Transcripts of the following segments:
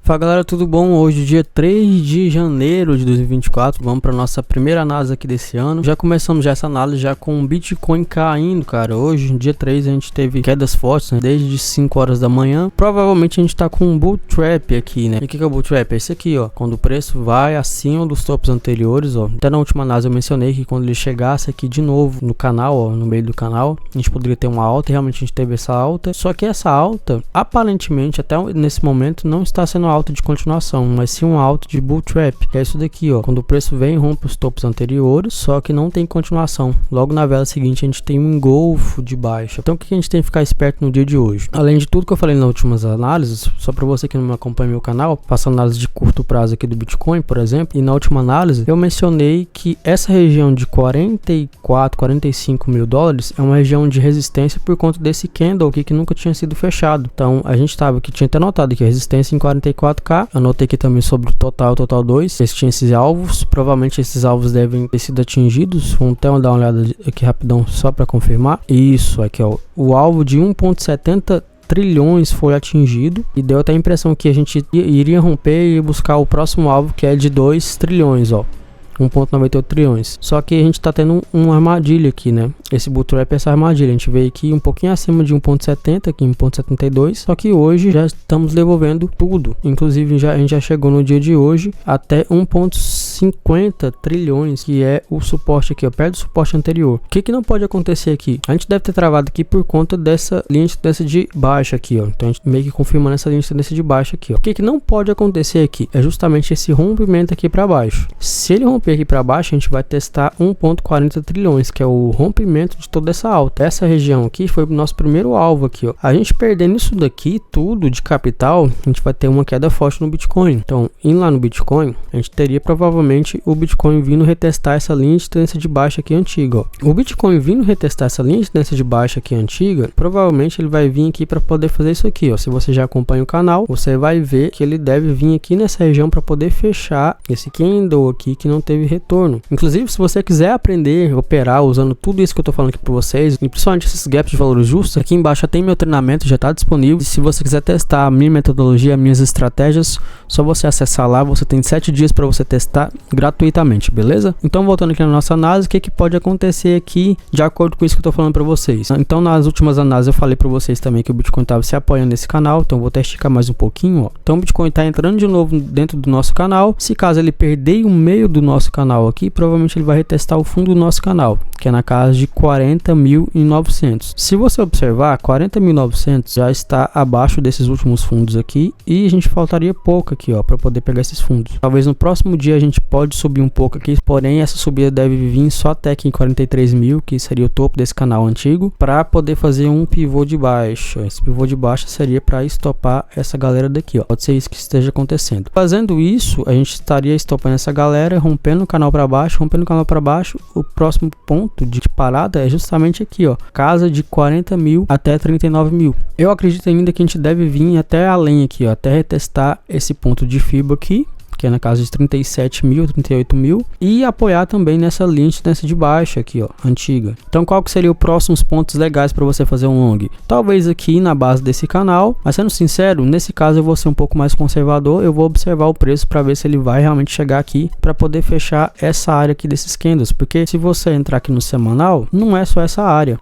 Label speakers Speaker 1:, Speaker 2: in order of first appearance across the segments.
Speaker 1: Fala galera, tudo bom? Hoje dia 3 de janeiro de 2024, vamos para nossa primeira análise aqui desse ano. Já começamos essa análise já com o Bitcoin caindo, cara. Hoje, dia 3, a gente teve quedas fortes, né? Desde 5 horas da manhã. Provavelmente a gente tá com um bull trap aqui, né? E o que é o bull trap? É esse aqui, ó. Quando o preço vai acima dos topos anteriores, ó. Até na última análise eu mencionei que quando ele chegasse aqui de novo no canal, ó, no meio do canal, a gente poderia ter uma alta, e realmente a gente teve essa alta. Só que essa alta, aparentemente, até nesse momento, não está sendo alta de continuação, mas sim um alto de bull trap, que é isso daqui, ó. Quando o preço vem, rompe os topos anteriores, só que não tem continuação. Logo na vela seguinte a gente tem um engolfo de baixa. Então o que a gente tem que ficar esperto no dia de hoje? Além de tudo que eu falei nas últimas análises, só para você que não me acompanha no meu canal, faço análise de curto prazo aqui do Bitcoin, por exemplo, e na última análise eu mencionei que essa região de 44, 45 mil dólares é uma região de resistência por conta desse candle aqui que nunca tinha sido fechado. Então a gente tava que tinha até notado que a resistência em 44k. Anotei aqui também sobre o total 2. Eles tinham esses alvos. Provavelmente esses alvos devem ter sido atingidos. Vamos até dar uma olhada aqui rapidão só para confirmar. Isso aqui, ó. O alvo de 1,70 trilhões foi atingido e deu até a impressão que a gente iria romper e buscar o próximo alvo, que é de 2 trilhões, ó. 1,98 trilhões. Só que a gente tá tendo uma armadilha aqui, né? Esse bull trap é essa armadilha. A gente veio aqui um pouquinho acima de 1,70, aqui 1,72. Só que hoje já estamos devolvendo tudo. Inclusive a gente já chegou no dia de hoje até 1,50 trilhões, que é o suporte aqui, ó, perto do suporte anterior. O que não pode acontecer aqui? A gente deve ter travado aqui por conta dessa linha de tendência de baixa aqui, ó. Então a gente meio que confirmando essa linha de tendência de baixa aqui, ó. O que não pode acontecer aqui é justamente esse rompimento aqui para baixo. Se ele romper aqui para baixo, a gente vai testar 1,40 trilhões, que é o rompimento de toda essa alta. Essa região aqui foi o nosso primeiro alvo aqui, ó. A gente perdendo isso daqui tudo de capital, a gente vai ter uma queda forte no Bitcoin. Então, indo lá no Bitcoin, a gente teria provavelmente o Bitcoin vindo retestar essa linha de tendência de baixa aqui antiga, ó. O Bitcoin vindo retestar essa linha de tendência de baixa aqui antiga, provavelmente ele vai vir aqui para poder fazer isso aqui, ó. Se você já acompanha o canal, você vai ver que ele deve vir aqui nessa região para poder fechar esse candle aqui que não teve retorno. Inclusive, se você quiser aprender a operar usando tudo isso que eu tô falando aqui para vocês, e principalmente esses gaps de valores justos, aqui embaixo já tem meu treinamento, já tá disponível. E se você quiser testar a minha metodologia, minhas estratégias, só você acessar lá. Você tem 7 dias para você testar gratuitamente, beleza? Então, voltando aqui na nossa análise, o que pode acontecer aqui de acordo com isso que eu tô falando para vocês? Então, nas últimas análises eu falei para vocês também que o Bitcoin tava se apoiando nesse canal, então eu vou até esticar mais um pouquinho, ó. Então o Bitcoin tá entrando de novo dentro do nosso canal. Se caso ele perder o meio do nosso canal aqui, provavelmente ele vai retestar o fundo do nosso canal, que é na casa de 40.900. Se você observar, 40.900 já está abaixo desses últimos fundos aqui, e a gente faltaria pouco aqui, ó, para poder pegar esses fundos. Talvez no próximo dia a gente pode subir um pouco aqui, porém essa subida deve vir só até aqui em 43 mil, que seria o topo desse canal antigo, para poder fazer um pivô de baixa. Esse pivô de baixa seria para estopar essa galera daqui, ó. Pode ser isso que esteja acontecendo. Fazendo isso, a gente estaria estopando essa galera, rompendo o canal para baixo, o próximo ponto de parada é justamente aqui, ó, casa de 40 mil até 39 mil. Eu acredito ainda que a gente deve vir até além aqui, ó, até retestar esse ponto de FIBA aqui, que é na casa de 37 mil, 38 mil, e apoiar também nessa linha de tendência de baixa aqui, ó, antiga. Então qual que seria os próximos pontos legais para você fazer um long? Talvez aqui na base desse canal, mas sendo sincero, nesse caso eu vou ser um pouco mais conservador, eu vou observar o preço para ver se ele vai realmente chegar aqui para poder fechar essa área aqui desses candles, porque se você entrar aqui no semanal, não é só essa área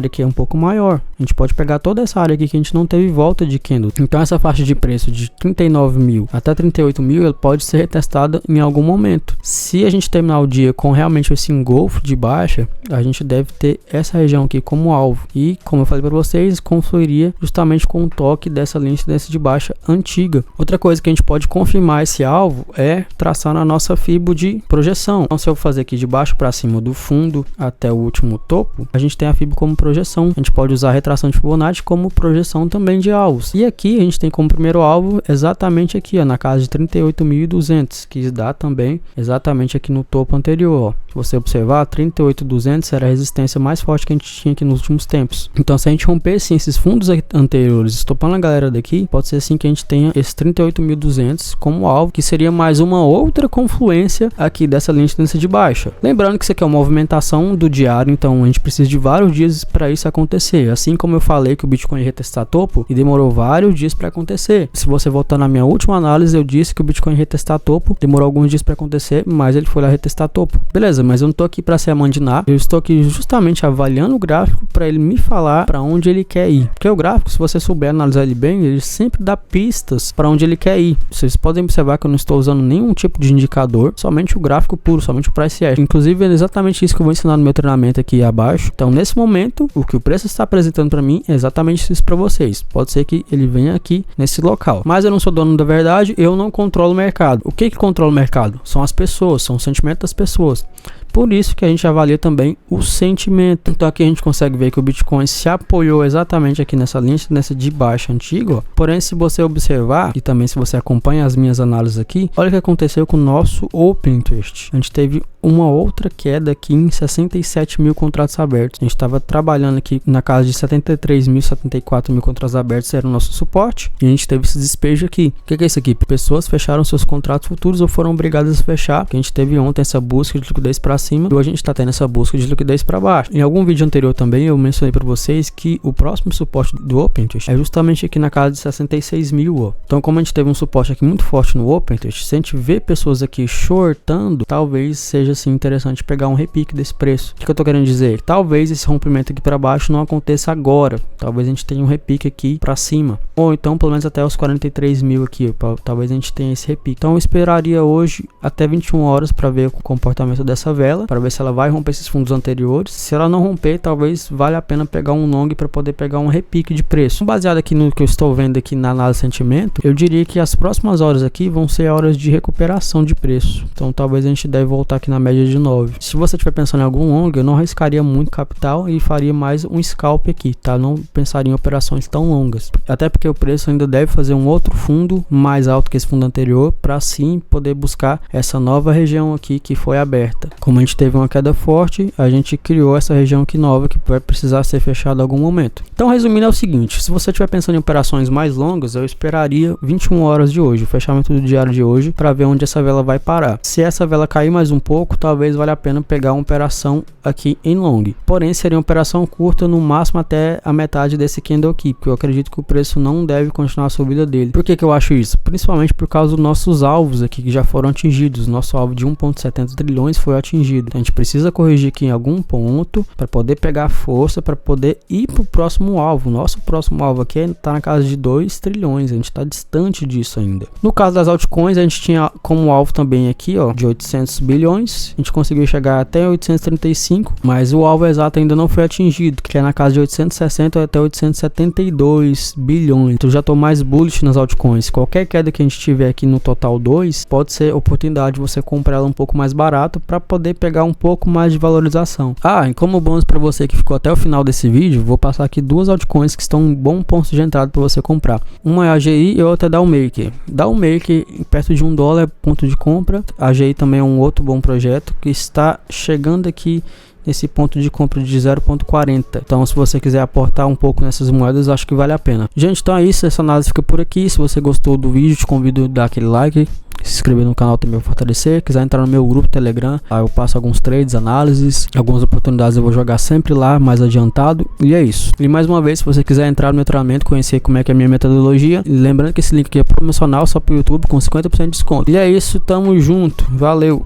Speaker 1: aqui é um pouco maior. A gente pode pegar toda essa área aqui que a gente não teve volta de candle. Então essa faixa de preço de 39 mil até 38 mil, ela pode ser retestada em algum momento. Se a gente terminar o dia com realmente esse engolfo de baixa, a gente deve ter essa região aqui como alvo. E como eu falei para vocês, confluiria justamente com o toque dessa linha de tendência de baixa antiga. Outra coisa que a gente pode confirmar esse alvo é traçar a nossa FIBO de projeção. Então se eu fazer aqui de baixo para cima, do fundo até o último topo, a gente tem a FIBO como projeção. A gente pode usar a retração de Fibonacci como projeção também de alvos. E aqui a gente tem como primeiro alvo exatamente aqui, ó, na casa de 38.200. 38.200, que dá também exatamente aqui no topo anterior, ó. Se você observar, 38.200 era a resistência mais forte que a gente tinha aqui nos últimos tempos. Então, se a gente romper sim esses fundos anteriores, estopando a galera daqui, pode ser assim que a gente tenha esses 38.200 como alvo, que seria mais uma outra confluência aqui dessa linha de tendência de baixa. Lembrando que isso aqui é uma movimentação do diário, então a gente precisa de vários dias para isso acontecer. Assim como eu falei que o Bitcoin ia retestar topo, e demorou vários dias para acontecer. Se você voltar na minha última análise, eu disse que o Bitcoin ia retestar topo, demorou alguns dias para acontecer, mas ele foi lá retestar topo. Beleza, mas eu não tô aqui para se amandinar, eu estou aqui justamente avaliando o gráfico para ele me falar para onde ele quer ir. Porque o gráfico, se você souber analisar ele bem, ele sempre dá pistas para onde ele quer ir. Vocês podem observar que eu não estou usando nenhum tipo de indicador, somente o gráfico puro, somente o price action. Inclusive é exatamente isso que eu vou ensinar no meu treinamento aqui abaixo. Então nesse momento, o que o preço está apresentando para mim é exatamente isso para vocês. Pode ser que ele venha aqui nesse local, mas eu não sou dono da verdade, eu não controlo o mercado. O que controla o mercado? São as pessoas, são o sentimento das pessoas. Por isso que a gente avalia também o sentimento. Então aqui a gente consegue ver que o Bitcoin se apoiou exatamente aqui nessa linha de baixa antiga. Porém, se você observar, e também se você acompanha as minhas análises aqui, olha o que aconteceu com o nosso Open Interest. A gente teve uma outra queda aqui em 67 mil contratos abertos. A gente estava trabalhando aqui na casa de 73 mil, 74 mil contratos abertos, era o nosso suporte. E a gente teve esse despejo aqui. O que é isso aqui? Pessoas fecharam seus contratos futuros ou foram obrigadas a fechar. Porque a gente teve ontem essa busca de liquidez para cima, e hoje a gente está tendo essa busca de liquidez para baixo. Em algum vídeo anterior também eu mencionei para vocês que o próximo suporte do Open Interest é justamente aqui na casa de 66 mil. Ó. Então, como a gente teve um suporte aqui muito forte no Open Interest, se a gente vê pessoas aqui shortando, talvez seja assim interessante pegar um repique desse preço. O que eu tô querendo dizer? Talvez esse rompimento aqui para baixo não aconteça agora. Talvez a gente tenha um repique aqui para cima, ou então pelo menos até os 43 mil aqui. Talvez a gente tenha esse repique. Então eu esperaria hoje até 21 horas para ver o comportamento dessa vela, para ver se ela vai romper esses fundos anteriores. Se ela não romper, talvez valha a pena pegar um long para poder pegar um repique de preço. Baseado aqui no que eu estou vendo aqui na análise de sentimento, eu diria que as próximas horas aqui vão ser horas de recuperação de preço. Então talvez a gente deve voltar aqui na média de 9. Se você estiver pensando em algum long, eu não arriscaria muito capital e faria mais um scalp aqui, tá? Não pensaria em operações tão longas. Até porque o preço ainda deve fazer um outro fundo mais alto que esse fundo anterior, para sim poder buscar essa nova região aqui que foi aberta. Como a gente teve uma queda forte, a gente criou essa região aqui nova que vai precisar ser fechada em algum momento. Então, resumindo, é o seguinte: se você estiver pensando em operações mais longas, eu esperaria 21 horas de hoje, o fechamento do diário de hoje, para ver onde essa vela vai parar. Se essa vela cair mais um pouco, talvez valha a pena pegar uma operação aqui em long. Porém, seria uma operação curta, no máximo até a metade desse candle aqui, porque eu acredito que o preço não deve continuar a subida dele. Por que eu acho isso? Principalmente por causa dos nossos alvos aqui que já foram atingidos. Nosso alvo de 1,70 trilhões foi atingido. Então, a gente precisa corrigir aqui em algum ponto para poder pegar força, para poder ir para o próximo alvo. Nosso próximo alvo aqui está na casa de 2 trilhões. A gente está distante disso ainda. No caso das altcoins, a gente tinha como alvo também aqui, ó, de 800 bilhões. A gente conseguiu chegar até 835, mas o alvo exato ainda não foi atingido, que é na casa de 860 até 872 bilhões. Então já estou mais bullish nas altcoins. Qualquer queda que a gente tiver aqui no total 2, pode ser oportunidade de você comprar ela um pouco mais barato para poder pegar um pouco mais de valorização. E como bônus para você que ficou até o final desse vídeo, vou passar aqui duas altcoins que estão um bom ponto de entrada para você comprar. Uma é a AGI e a outra é a DAOmaker. DAOmaker, perto de $1 é ponto de compra. A AGI também é um outro bom projeto que está chegando aqui nesse ponto de compra de 0,40. Então, se você quiser aportar um pouco nessas moedas, acho que vale a pena. Gente, então é isso. Essa análise fica por aqui. Se você gostou do vídeo, te convido a dar aquele like, se inscrever no canal também para fortalecer. Quiser entrar no meu grupo Telegram, eu passo alguns trades, análises, algumas oportunidades eu vou jogar sempre lá, mais adiantado. E é isso. E mais uma vez, se você quiser entrar no meu treinamento, conhecer como é que é a minha metodologia, lembrando que esse link aqui é promocional só para o YouTube com 50% de desconto. E é isso, tamo junto. Valeu!